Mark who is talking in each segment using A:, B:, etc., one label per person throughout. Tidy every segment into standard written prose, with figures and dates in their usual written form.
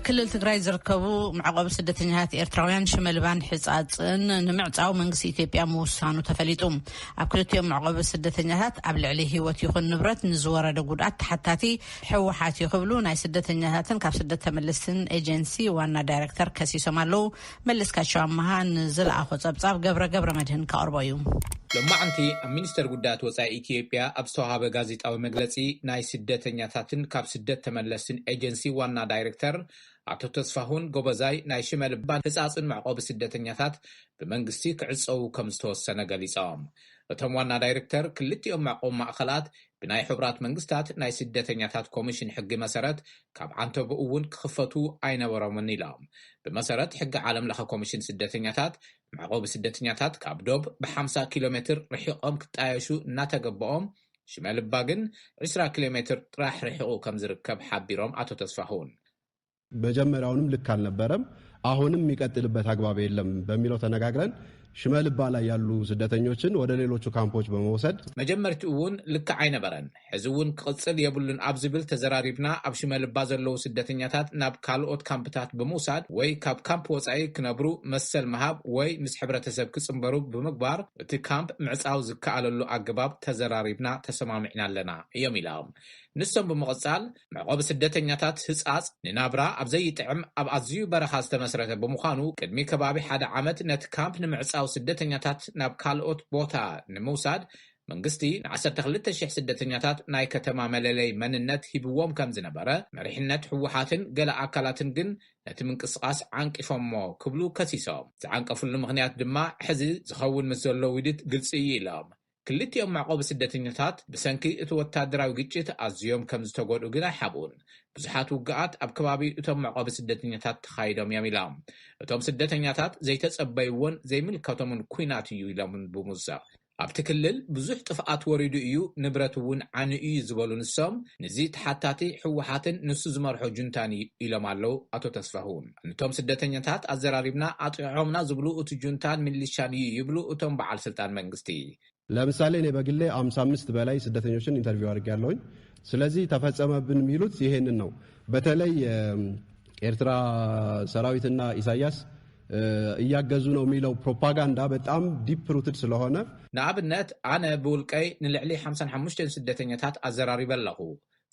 A: ክልል ትግራይ ዝርከቡ معقب ስደተኛታት ኤርትራውያን ሽመልባን ሕጻጽን ንምዕጻው መንግስቲ ኢትዮጵያ መወሳኑ ተፈሊጡ ኣብ ክልቲኦም معقب ስደተኛታት ኣብ ልዕሊ ህይወት ይኹን ንብረት ንዝወረደ ጉድኣት ተሓታቲ ሕወሓት ይኽብሉ ናይ ስደተኛታትን ካብ ስደት ተመለስትን ኤጀንሲ ዋና ዳይሬክተር ከሲሶም ኣለው መለስካቸው ኣማሃን ዝለኣኾ ጸብጻብ ገብረ መድህን ካቀርበዩ
B: ለማዓንቲ ሚኒስተር ጉዳያት ወጻኢ ኢትዮጵያ ኣብ ዝተዋሃበ ጋዜጣዊ መግለጺ ናይ ስደተኛታትን ካብ ስደት ተመለስትን ኤጀንሲ ዋና ዳይሬክተር አቶ ተስፋሁን ጎበዛይ ናይ ሽመልባን ሕጻጽን معقب ስደተኛታት ብመንግስቲ ክዕጸው ከም ዝተወሰነ ገሊጾም እቶም ዋና ዳይሬክተር ክልቲኦም معقب ማእኸላት ብናይ ሕብራት መንግስታት ናይ ስደተኛታት ኮሚሽን ሕጊ መሰረት ካብ ዓንተብ እውን ክኽፈቱ ኣይነበሮምን ኢሎም ብመሰረት ሕጊ ዓለም ለኸ ኮሚሽን ስደተኛታት معقب ስደተኛታት ካብ ዶብ ብ50 ኪሎ ሜትር ርሒቆም ክጣየሹ እናተገበኦም ሽመልባ ግን 20 ኪሎ ሜትር ጥራሕ ርሒቁ ከም ዝርከብ ሓቢሮም አቶ ተስፋሁን
C: በጀመራውንም ልክ አልነበረም አሁንም የሚቀጥልበት አግባብ የለም በሚለው ተነጋግረን ሽመልባ ላይ ያሉ ስደተኞችን ወደ ሌሎቹ ካምፖች በመውሰድ
B: መጀመርቲውን ልክ አይነበረን ሕዝውን ክቅጽል የብሉን አብዝብል ተዘራሪብና ኣብ ሽመልባ ዘለው ስደተኛታት ናብ ካልኦት ካምፕታት በመውሳድ ወይ ካብ ካምፕ ወጻኢ ክነብሩ መሰል መሃብ ወይ ምስ ሕብረተሰብ ክጽምበሩ ብምግባር እቲ ካምፕ ምዕጻው ዝከኣለሉ አግባብ ተዘራሪብና ተሰማምዕና ኣለና እዮም ኢሎም ንሶም በመቀጻል معقب ስደተኛታት ህጻጽ ንናብራ ኣብ ዘይጥዕም ኣብ ኣዝዩ በረኻ ዝተመስረተ በመዃኑ ቅድሚ ከባቢ ሓደ ዓመት ነት ካምፕ ንምዕጻው ስደተኛታት ናብ ካልኦት ቦታ ንምውሳድ መንግስቲ ን12,000 ስደተኛታት ናይ ከተማ መለለይ መንነት ሂብዎም ከም ዝነበረ መሪሕነት ሕወሓትን ገለ አካላትን ግን ነቲ ምንቅስቃስ ዓንቂፎሞ ክብሉ ከሲሶም ዝዓንቀፍሉ ምኽንያት ድማ ሕዚ ዝኸውን ምስ ዘሎ ውድት ግልጽ እዩ ኢሎም ክልቲኦም معقب ስደተኛታት ብሰንኪ እቲ ወታደራዊ ግጭት ኣዝዮም ከም ዝተጎድኡ ግን ኣይሓቡን ብዙሓት ውግኣት ኣብ ከባቢ እቶም معقب ስደተኛታት ተኻይዶም እዮም ኢሎም እቶም ስደተኛታት ዘይተጸበይዎን ዘይምልከቶምን ኩናት እዩ ኢሎም ብምውሳኽ ኣብቲ ክልል ብዙሕ ጥፍኣት ወሪዱ እዩ ንብረት እውን ዓንኡ እዩ ዝበሉ ንሶም ነዚ ተሓታቲ ሕወሓትን ንሱ ዝመርሖ ጁንታን ኢሎም ኣለው አቶ ተስፋሁን እቶም ስደተኛታት ኣዘራሪብና ኣጥዕዖምና ዝብሉ እቲ ጁንታን ሚሊሻን እዩ ይብሉ እቶም በዓል ስልጣን መንግስቲ
C: ለምሳሌ እኔ በግሌ 55 በላይ ስደተኞችን ኢንተርቪው አድርጌያለሁኝ ስለዚህ ተፈጸመብን የሚሉት ይሄንን ነው በተለይ ኤርትራ ሰራዊትና ኢሳያስ እያገዙ ነው የሚለው ፕሮፓጋንዳ በጣም ዲፕ ሩትድ ስለሆነ
B: ንኣብነት ኣነ ብውልቀይ ንልዕሊ 55 ስደተኛታት ኣዘራሪበለኹ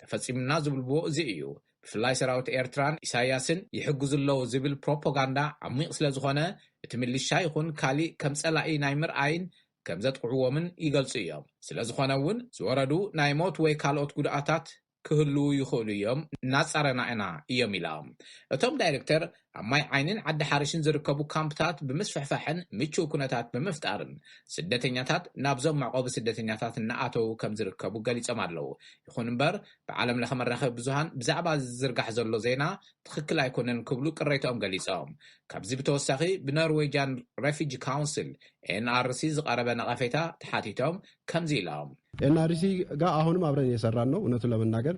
B: ተፈጺምና ዝብልዎ እዚ እዩ ብፍላይ ሰራዊት ኤርትራን ኢሳያስን ይሕግዙለው ዝብል ፕሮፓጋንዳ ዓሚቕ ስለ ዝኾነ እቲ ሚሊሻ ይኹን ካሊእ ከም ጸላኢ ናይ ምርኣይን ከም ዘጥቅዕዎምን ይገልጹ እዮም ስለዝኾነ እውን ዝወረዱ ናይ ሞት ወይ ካልኦት ጉድኣታት ክህሉ ይኽእሉ እዮም እናጻረና ኢና እዮም ኢሎም እቶም ዳይሬክተር ኣብ ማይ ዓይንን ዓዲ ሓርሽን ዝርከቡ ካምፕታት ብምስፍሕፋሕን ምቹው ኩነታት ብምፍጣርን ስደተኛታት ናብዞም معقب ስደተኛታት እናኣተው ከም ዝርከቡ ገሊጾም ኣለው ይኹን እምበር ብዓለም ለኸ መራኸቢ ብዙሃን ብዛዕባ ዝዝርጋሕ ዘሎ ዜና ትክክል ኣይኮነን ክብሉ ቅሬቶኦም ገሊጾም ካብዚ ብተወሳኺ ብኖርዌጅን ሬፊጂ ካውንስል ኤንአርሲ ዝቀረበ ነቐፌታ ተሓቲቶም ከምዚ ኢሎም
C: ኤንአርሲ ጋር አሁንም አብረን እየሰራን ነው እውነቱን ለመናገር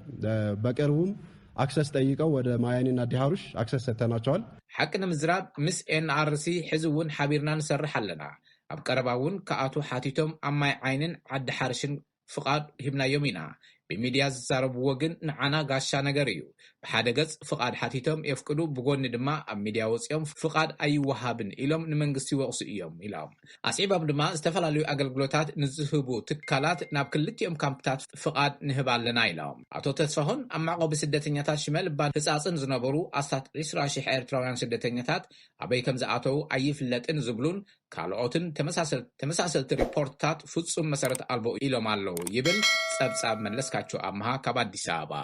C: በቅርቡም አክሰስ ጠይቀው ወደ ማያኒና ዲሃሩሽ አክሰስ ሰጥተናቸዋል
B: ሐቅ ንምዝራብ ምስ ኤንአርሲ ሕዝውን ሓቢርና ንሰርሕ ኣለና ኣብ ቀረባውን ከኣቱ ሓቲቶም ኣብ ማይ ዓይንን ዓዲ ሓርሽን ፍቃድ ሂብናዮም ኢና بميديا زاربو ግን ንዓና ጋሻ ነገር እዩ ብሓደ ገጽ ፍቃድ ሓቲቶም የፍቅዱ ብጎኒ ድማ ኣብ ሚድያ ወጽኦም ፍቃድ ኣይወሃብን ኢሎም ንመንግስቲ ወቕሱ እዮም ኢሎም ኣጽቢቦም ድማ ዝተፈላለዩ ኣገልግሎታት ንዝህቡ ትካላት ናብ ክልቲኦም ካምፕታት ፍቃድ ንህብ ኣለና ኢሎም አቶ ተስፋሁን ኣብ معقب ስደተኛታት ሽመልባን ህጻጽን ዝነበሩ ኣስታት 20,000 ኤርትራውያን ስደተኛታት ኣበይ ከም ዝኣተው ኣይፍለጥን ዝብሉን ካልኦትን ተመሳሰልቲ ሪፖርትታት ፍጹም መሰረት ኣልቦ ኢሎም ኣለው ይብል ጸብጻብ መለስካቸው ኣምሃ ካብ አዲስ አበባ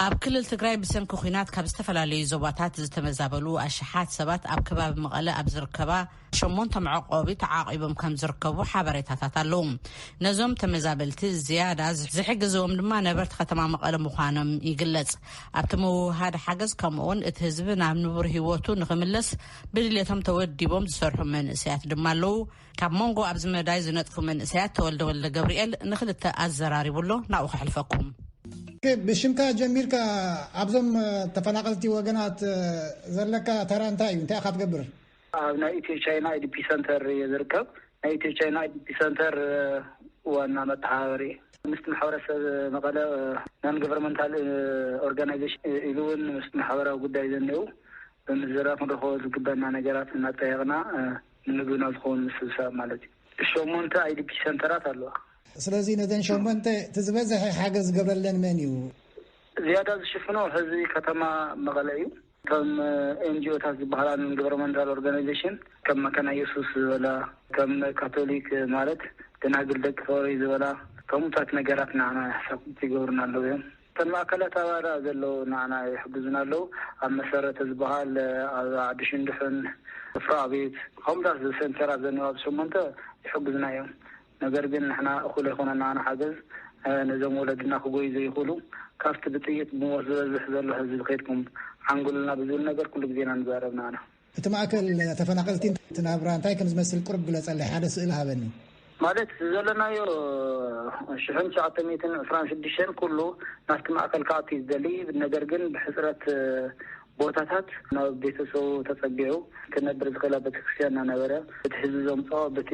A: ኣብ ክልል ትግራይ ብሰንኪ ኩናት ካብ ዝተፈላለዩ ዞባታት ዝተመዛበሉ ኣሽሓት ሰባት ኣብ ከባቢ መቐለ ኣብ ዝርከባ 8 معقب ተዓቂቦም ከም ዝርከቡ ሓበሬታታት ኣለው ነዞም ተመዛበልቲ ዝያዳ ዝሕግዝዎም ድማ ነበርቲ ከተማ መቐለ ምዃኖም ይግለጽ ኣብቲ ምውሃድ ሓገዝ ከምኡውን እቲ ህዝቢ ናብ ንቡር ህይወቱ ንኽምለስ ብድልየቶም ተወዲቦም ዝሰርሑ መንእሰያት ድማ ኣለው ካብ ሞንጎ ኣብ ዝመዳይ ዝነጥፉ መንእሰያት ተወልደ ገብርኤል ንኽልተ ኣዘራሪቡሎ ናብኡ ክሕልፈኩም
D: بشمك جميرك عبزم تفناقلتي وجنات زلك ترانتا أنت أخذ قبر.
E: نايتي تشاينا IDP سنتر يذكر نايتي تشاينا IDP سنتر وانا متعاري مست محورسة مقالة نان governmental organization إلون مست محورة وقد يزنيو بمزرات مدخول قبلنا نجارات نتايغنا نبينا نكون مسلسل مالتي الشومونتا IDP سنترات الله
D: ስለዚህ ነዘን ሾመንተ ትዝበዝሕ ሓገዝ ገብረለን መን እዩ
E: زيادة شفناه هذه كتما مغليو كم NGO-ታት ዝበሃላ governmental organization كم كان يسوس ولا كم كاثوليك ማለት ደናግል ደቅ ፈሪ ዝበላ ከምታት ነገራት ናና حساب ትገብርና ኣለዎ ተማከለታ ወራ ዘሎ ናና ይሕግዙና ኣለዎ ኣብ መሰረት ዝበሃል አዲሽን ድሕን ፍራቤት ከምዳስ ሰንተራት ዘነው ኣብ ሾመንተ ይሕግዙና እዮም ነገር ግን ንሕና እኹል ይኾነና ናና ሓገዝ ነዞም ወለድና ክጎይ ዘይኽእሉ ካፍቲ ብጥይት ብሞት ዝበዝሕ ዘሎ ህዝቢ ከይድኩም ዓንጉልና ብዙል ነገር ኩሉ ግዜና ንዛረብና ኣና
D: እቲ ማእከል ተፈናቀልቲ ትናብራ እንታይ ከም ዝመስል ቁርብ ግለጸለይ ሓደ ስእሊ ሃበኒ
E: ማለት ዘለናዮ 1926 ኩሉ ናፍቲ ማእከል ካኣቲ ዝደሊ ነገር ግን ብሕፅረት ቦታታት ናብ ቤተሰቡ ተጸቢዑ ክነብር ዝኽእል ቤተክርስትያንና ነበረ እቲ ህዝቢ ዘምጾ በቲ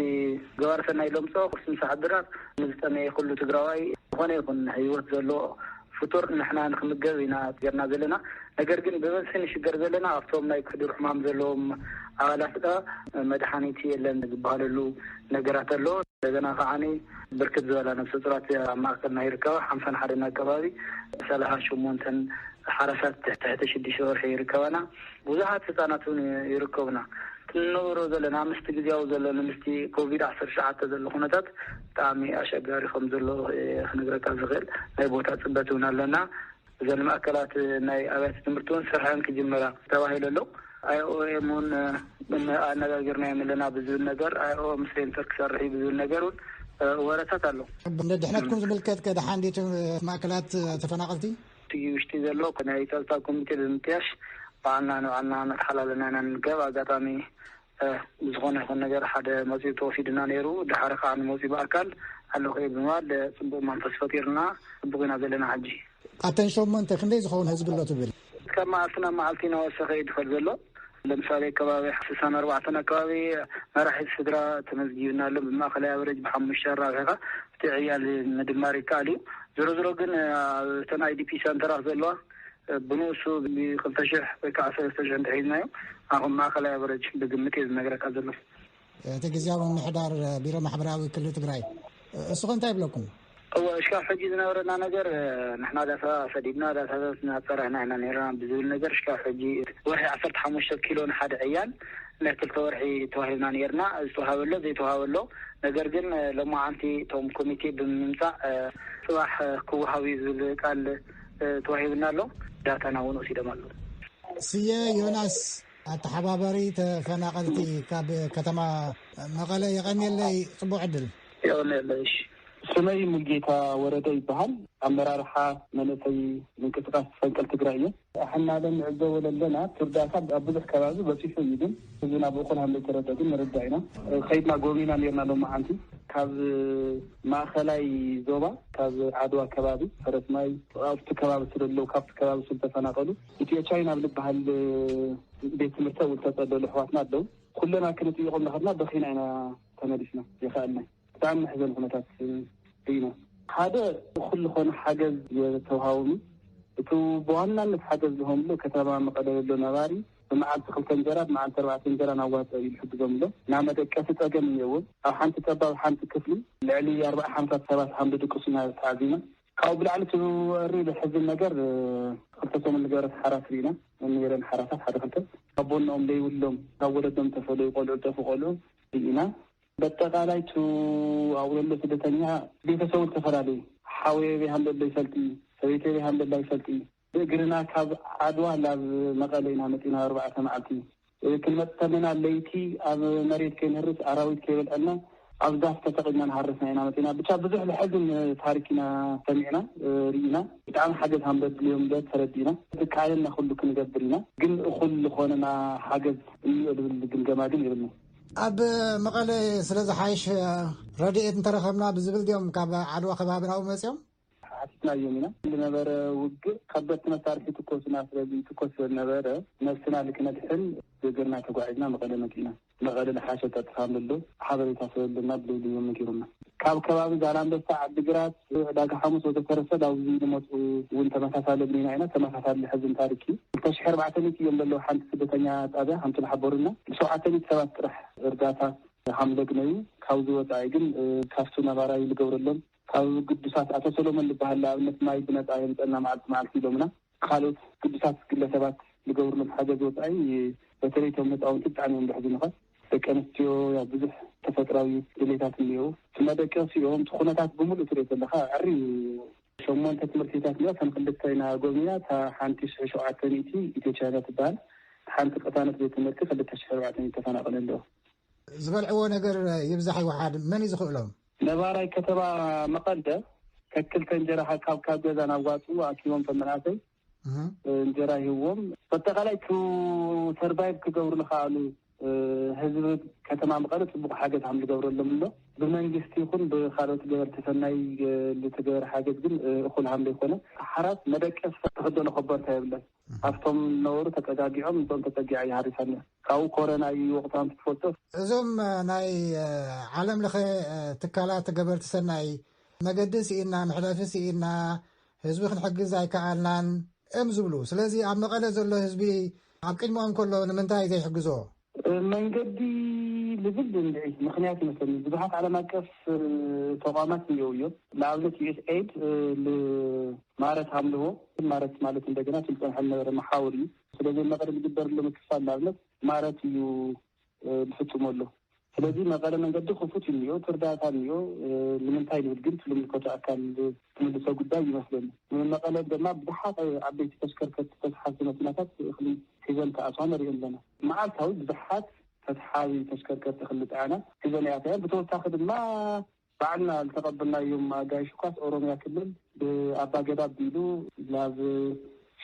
E: ገባርሰና ኢሎምጾ ቁርስም ሰዓድራት ንዝጠመየ ኩሉ ትግራዋይ ኾነ ይኹን ህይወት ዘሎ ፍጡር ንሕና ንክምገብ ኢና ገርና ዘለና ነገር ግን ብበዝሒ ንሽገር ዘለና ኣብቶም ናይ ክድር ሕማም ዘለዎም ኣባላት መድሓኒት የለን ዝበሃለሉ ነገራት ኣሎ እንደገና ከዓኒ ብርክት ዝበላ ነፍሰ ጡራት ማእከልና ይርከባ 51 ኣከባቢ 38 ሓረሳት ትሕቲ 6 ወርሒ ይርከባና ብዙሓት ህፃናት ይርከቡና ትነብሮ ዘለና ምስቲ ግዜያዊ ዘለና ምስቲ ኮቪድ-19 ዘሎ ኩነታት ብጣዕሚ ኣሸጋሪ ከም ዘሎ ክንግረካ ዝኽእል ናይ ቦታ ፅበት እውን ኣለና እዘን ማእከላት ናይ ኣብያተ ትምህርቲ እውን ስርሐን ክጅመራ ተባሂሉ ኣሎ IOM ኣነጋገርና የምለና ብዙል ነገር IOM ሴንተር ክሰርሕ ብዙል ነገር ወረታት ኣሎ
D: ንድሕነትኩም ዝምልከት ከደሓ እንዴት ማእከላት ተፈናቀልቲ
E: ውሽጢ ዘሎ ናይ ፀጥታ ኮሚቴ ብምትያሽ ባዕልና ንባዕልና ነተሓላለና ኢና ንገብ ኣጋጣሚ ዝኾነ ይኹን ነገር ሓደ መፂኡ ተወሲድና ነይሩ ድሓረ ከዓ ንመፂኡ በኣካል ኣለኹ ብምባል ፅቡቅ መንፈስ ፈጢርና ፅቡቅ ኢና ዘለና ሕጂ
D: ኣተን ሾመንተ ክንደይ ዝኸውን ህዝቢ ኣሎ ትብል
E: ካብ መዓልትና መዓልቲ ናወሰኸ ይድኸል ዘሎ ለምሳሌ ከባቢ 64 ኣከባቢ መራሒ ስድራ ተመዝጊብና ኣሎ ብማእከላይ ኣበረጅ ብ5 ራብዒኻ እቲ ዕያል ምድማር ይከኣል እዩ ዞሮ ዞሮ ግን እተን IDP ሰንተራት ዘለዋ ብንሱ ብ2000 ወይ ከዓ 3000 እንተሒዝናዮ ኣሁን ማእከላይ ኣበረጅ ብግምት እዩ ዝነግረካ ዘሎ
D: እቲ ግዜያዊ ምሕዳር ቢሮ ማሕበራዊ ክልል ትግራይ እሱ እንታይ ይብለኩም
E: እሽካብ ሕጂ ዝነበረና ነገር ንሕና ዳታ ሰዲድና ዳታታት እናፀራሕና ኢና ነርና ብዝብል ነገር እሽካብ ሕጂ ወርሒ 15 ኪሎ ንሓደ ዕያል ናይ 2 ወርሒ ተዋሂብና ነርና ዝተዋሃበሎ ዘይተዋሃበሎ ነገር ግን ለማዓንቲ ቶም ኮሚቴ ብምምፃእ ጽባሕ ክወሃብ ዝብል ቃል ተዋሂብና ኣሎ ዳታና እውን ወሲዶም ኣሎ
D: ስየ ዮናስ ኣተሓባበሪ ተፈናቀልቲ ካብ ከተማ መቐለ የቀኒለይ ጽቡቅ ዕድል
E: ይቀኒለሽ
F: ስመይ ሙልጌታ ወረደ ይበሃል ኣመራርሓ መንእሰይ ምንቅስቃስ ፈንቅል ትግራይ እዩ ኣሕናለን ንዕዘቦ ዘለና ትርዳታ ኣብ ብዙሕ ከባቢ በፂሑ እዩ ግን እዚ ናብ እኹል ሃምለ ተረዳ ግን ንርዳእ ኢና ከይድና ጎብኒና ነርና ሎማዓንቲ ካብ ማእከላይ ዞባ ካብ ዓድዋ ከባቢ ፈረስማይ ኣብቲ ከባቢ ስለለው ካብቲ ከባቢ ስለተፈናቀሉ ኢትዮ ቻይና ብልበሃል ቤት ትምህርቲ እውን ተፀለሉ ኣሕዋትና ኣለው ኩለና ክንጥይቆም ንኽድና በኺና ኢና ተመሊስና ይኽኣልና ብጣዕሚ ሕዘን ኩነታት ኢና ሓደ ኩሉ ኾነ ሓገዝ የተውሃውኑ እቲ ብዋናነት ሓገዝ ዝህምሉ ከተማ መቐለ ዘሎ ነባሪ ብመዓልቲ 2 እንጀራ ብመዓልቲ 4 እንጀራ ናዋፀ ይሕግዞምሎ ናብ መደቀሲ ፀገም እኒአዎ ኣብ ሓንቲ ጠባብ ሓንቲ ክፍሊ ልዕሊ 40-50 ሰባት ሓምዲ ድቅሱና ተዓዚና ካብኡ ብላዕሊ ትወሪ ዝሕዝን ነገር 2 ንገረት ሓራት ርኢና ንገረን ሓራታት ሓደ 2 ኣቦኖም ዘይብሎም ካብ ወለዶም ተፈለዩ ቆልዑ ተፈቆልዑ ርኢና በጠቃላይ ኣውለሎ ስደተኛ ቤተሰቡ ተፈላለዩ ሓወየ ሃምለሎ ይፈልጢ ሰቤተ ሃምለሎ ይፈልጢ ብእግርና ካብ ዓድዋ ናብ መቐለ ኢና መፂና 4 መዓልቲ ክንመፅ ተመና ለይቲ ኣብ መሬት ከይንህርስ ኣራዊት ከይበልዐና ኣብ ዛፍ ተጠቂምና ንሃርስና ኢና መፂና ብቻ ብዙሕ ዝሕዝን ታሪክና ሰሚዕና ርኢና ብጣዕሚ ሓገዝ ሃምለድልዮም ተረዲና ትካለና ኩሉ ክንገብር ኢና ግን እኹል ዝኾነና ሓገዝ እኒኦ ዝብል ግምገማ ግን ይብልና
D: ኣብ መቐለ ስለዝሓይሽ ረድኤት እንተረኸብና ብዝብል ዲኦም ካብ ዓድዋ ከባቢ ናብኡ መፅኦም
F: ሓቲትና እዮም ኢና ዝነበረ ውግእ ከበድቲ መሳርሒ ትኮስና ስለዚ ትኮስ ነበረ ነፍስና ልክነድሕን بجرنا تقعدنا مقالة مدينة مقالة لحاشة تتخامل له حضري تصل لنا بليل يوم كيرونا كاب زاران بس عبدجرات داك حمص وتفرسد أو زي الموت وانت مثلا لبنينا هنا تمثل لحزن تاريخي تشحر بعتني يوم لو حنت سبتنيا أبا حنت الحبورنا سوعتني سبت رح إرجاتا حملة جنيه كوزو وتعيقن كافتنا براي لجور اللهم كاو قدسات أتصلوا من اللي بهلا ما يبنت أيام أنا مع الفيلمنا خالد قدسات كل سبت لجور من حاجة زوت أي بتريتهم متعاون تتعنون بحزنها كانتيو يا بزح تفتراوي إليتات اليوم ثم ذكر في يوم تخونات بمول تريد لها عري شومون تتمرتيتات اليوم كان خلتنا قوميات حانتش شوعتنيتي يتشارات البال حانت قطانة بيت المركز خلتها شوعتنيتي تفناقل له
D: زبلعو نقر يبزحي واحد من يزخوا لهم
F: نباراي كتبا مقالده ككل كنجرها كاب جزانا واطو اكيوم فمناتي እንጀራ ይወም በተቃላይ ተርባይብ ከገብሩ ለኻሉ ህዝብ ከተማ መቀለ ጽቡቅ ሓገዝ ham ዝገብረሎም ኣሎ ብመንግስቲ ይኹን ብኻልኦት ገበርቲ ሰናይ ለተገበር ሓገዝ ግን እኹል ham ዘይኮነ ሓራት መደቀስ ተኸደለ ኸበርታ ይብለን ኣብቶም ነውሩ ተቀጋጊዖም እንቶም ተጠጊዓ ይሃሪሳና ካው ኮሮና ወቅታን ትፈቶ
D: እዞም ናይ ዓለም ለኸ ትካላት ገበርቲ ሰናይ መገድስ ኢና ምሕለፍስ ኢና ህዝቢ ክንሕግዝ ኣይከኣልናን ዝብሉ ስለዚ ኣብ መቐለ ዘሎ ህዝቢ ኣብ ቅድሞም ከሎ ንምንታይ ዘይሕግዞ
F: መንገዲ ልብል እንድዒ ምክንያት ይመስለኒ ብዙሓት ዓለም ኣቀፍ ተቋማት እኒአው እዮም ንኣብነት ዩኤስኤድ ማረት ሃምልዎ ማረት ማለት እንደገና ስልጣን ነበረ መሓውር እዩ ስለዚ መቐለ ዝግበረሉ ምክፋል ንኣብነት ማረት እዩ ዝፍፅመሉ ስለዚህ መቀለ መንገዲ ክፉት እኒኦ ትርዳታ እኒኦ ንምንታይ ልብል ግን ትልምልከቱ ኣካል ትምልሶ ጉዳይ ይመስለኒ መቀለ ድማ ብዙሓት ዓበይቲ ተሽከርከርቲ ተስሓቢ መኪናታት እኽሊ ሒዘን ተኣትዋ ንሪኦ ኣለና መዓልታዊ ብዙሓት ተስሓቢ ተሽከርከርቲ እኽሊ ጥዓና ሒዘን እያተያ ብተወሳኺ ድማ ባዕልና ዝተቐበልናዮም ኣጋይሽ ኳስ ኦሮሚያ ክልል ብኣባገዳ ኣቢሉ ናብ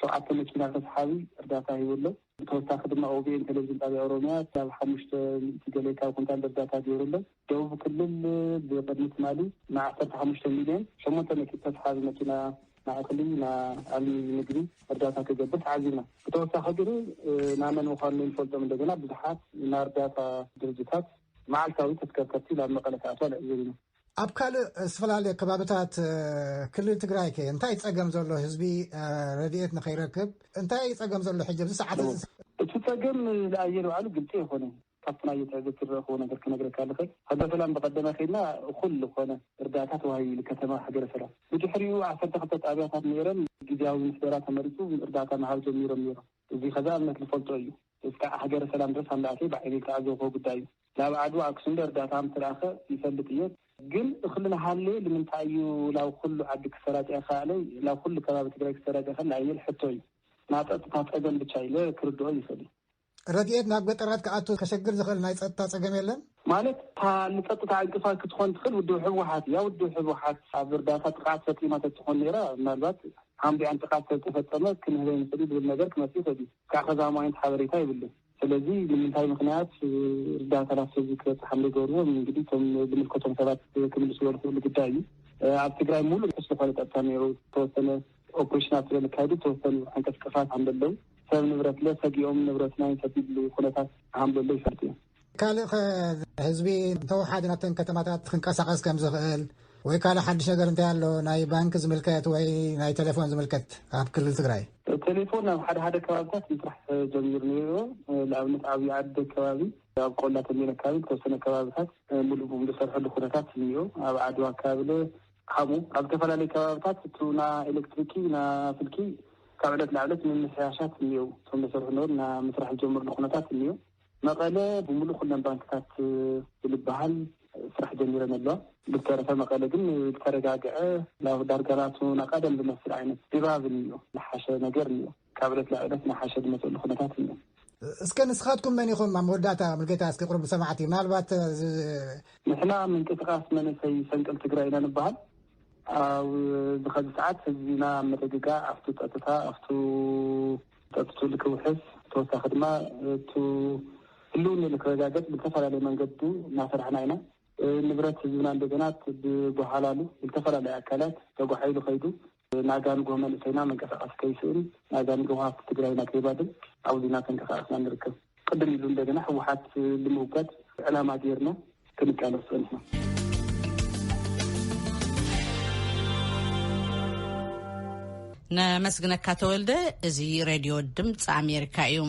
F: 7 መኪና ተስሓቢ እርዳታ ይውሎ ብተወሳኺ ድማ ኦቢኤን ቴሌቪዥን ጣብያ ኦሮሚያ ናብ 5 ገሌካ ኩንታል እርዳታ ይውሎ ደቡብ ክልል ብቅድሚት ማሊ ና 15 ሚልዮን 8 መኪና ተስሓቢ መኪና ናእኽሊ ናኣሊ ምግቢ እርዳታ ክገብር ተዓዚምና ብተወሳኺ ግን ናመን ምዃኑ ንፈልጦም እንደገና ብዙሓት ና እርዳታ ድርጅታት መዓልታዊ ተሽከርከርቲ ናብ መቐለ ተኣትዋ ንዕዘብ
D: ኣብ ካልእ ዝተፈላለዩ ከባቢታት ክልል ትግራይ ከ እንታይ ፀገም ዘሎ ህዝቢ ረድኤት ንኸይረክብ እንታይ ፀገም ዘሎ ሕጂ ኣብዚ ሰዓት
F: እቲ ፀገም ለኣየር ባዕሉ ግልፂ ይኮነ ካብትና እየተዕዘብ ትረኽቦ ነገር ክነግረካ ኣለኽእል ሃገረ ሰላም በቀደመ ኸይድና እኹል ዝኾነ እርዳታ ተዋሂቡ ከተማ ሃገረ ሰላም ብድሕሪኡ 12 ጣብያታት ነይረን ጊዜያዊ ምስደራ ተመሪፁ እርዳታ መሃብ ጀሚሮም ነይሮም እዚ ከዛ እምነት ዝፈልጦ እዩ እስካዕ ሃገረ ሰላም ድረስ ኣምላእተይ ባዕለይ ተዓዘብኮ ጉዳይ እዩ ናብ ዓድዋ ኣክሱም እርዳታ ምትረኸ ይፈልጥ እየ ግን እኽልና ሃለ ንምንታይ እዩ ላው ኩሉ ዓዲ ክሰራጭ ይኽእል ላው ኩሉ ከባቢ ትግራይ ክሰራጭ ይኽእል ኣይል ሕቶ እዩ ናፀጥታ ፀገም ብቻ ኢለ ክርድኦ ይኽእል
D: ረድኤት ናብ ገጠራት ከኣቱ ከሸግር ዝኽእል ናይ ፀጥታ ፀገም የለን ማለት
F: ንፀጥታ ዕንቅፋት ክትኾን ትኽእል ውድብ ሕወሓት እያ ውድብ ሕወሓት ኣብ እርዳታ ጥቃዓት ፈፂማ ተትኾን ነይራ ምናልባት ሓምቢኣን ጥቃዓት ዝተፈፀመ ክንህበ ንኽእል ዝብል ነገር ክመፅእ ይኽእል እዩ ካብ ከዛማ ዓይነት ሓበሬታ ይብልን ስለዚ ንምንታይ ምክንያት እርዳታ ናብ ህዝቢ ክበፅሕ ዘይገበርዎ እንግዲህ እቶም ዝምልከቶም ሰባት ክምልስዎ ዝኽእሉ ጉዳይ እዩ ኣብ ትግራይ ሙሉእ ዝኾነ ፀጥታ ነይሩ ተወሰነ ኦፕሬሽናት ስለዝካየዱ ተወሰኑ ዕንቅስቃሳት ሃምለለው ሰብ ንብረት ለሰጊኦም ንብረትና ሰቢሉ ኩነታት ሃምለለው ይፈልጥ እዩ
D: ካልእ ህዝቢ ተወሓደ ናብተን ከተማታት ክንቀሳቀስ ከም ዝኽእል ወይ ካልእ ሓድሽ ነገር እንታይ ኣሎ ናይ ባንኪ ዝምልከት ወይ ናይ ቴሌፎን ዝምልከት ኣብ ክልል ትግራይ
F: ቴሌፎን ኣብ ሓደ ከባቢታት ምስራሕ ጀሚሩ ነይሩ ንኣብነት ዓብዪ ዓዲ ከባቢ ኣብ ቆላ ተሜን ኣካባቢ ተወሰነ ከባቢታት ሙሉእ በሙሉ ዝሰርሐሉ ኩነታት እኒኦ ኣብ ዓድዋ ኣካባቢ ከምኡ ኣብ ዝተፈላለዩ ከባቢታት እቱ ና ኤሌክትሪኪ ና ስልኪ ካብ ዕለት ንዕለት ምምሕያሻት እኒኦ እቶም ዝሰርሑ ነበሩ ና ምስራሕ ዝጀምርሉ ኩነታት እኒኦ መቐለ ብሙሉእ ኩለን ባንክታት ዝልበሃል ስራሕ ጀሚረን ኣለዋ ብተረፈ መቐለ ግን ዝተረጋግዐ ናብ ዳርጋናቱ ናቀደም ዝመስል ዓይነት ድባብ እኒኦ ዝሓሸ ነገር እኒኦ ካብ ዕለት ንዕለት ናሓሸ ዝመፅሉ ኩነታት እኒኦ
D: እስከ ንስኻትኩም መን ኢኹም ኣብ መወዳእታ ምልጌታ እስኪ ቁርብ ሰማዕቲ ምናልባት
F: ንሕና ምንቅስቃስ መንእሰይ ሰንቀል ትግራይ ኢና ንበሃል ኣብ ዝኸዚ ሰዓት ህዝቢና መደግጋ ኣብቱ ፀጥታ ኣብቱ ፀጥቱ ልክውሕስ ተወሳኺ ድማ እቱ ህልውና ንክረጋገፅ ብዝተፈላለየ መንገዲ እናሰርሕና ኢና ንብረት ህዝብና እንደገና ብጓሓላሉ ዝተፈላለዩ ኣካላት ተጓሒሉ ኸይዱ ናጋንጎ መንእሰይና መንቀሳቐስ ከይስእል ናጋንጎ ሃፍቲ ትግራይና ከይባድል ኣብዚና ተንቀሳቐስና ንርከብ ቅድም ኢሉ እንደገና ህወሓት ንምውጋድ ዕላማ ጌርና ክንቃለስ ፀኒሕና
A: ነመስግነካ ተወልደ እዚ ሬድዮ ድምፂ ኣሜሪካ እዩ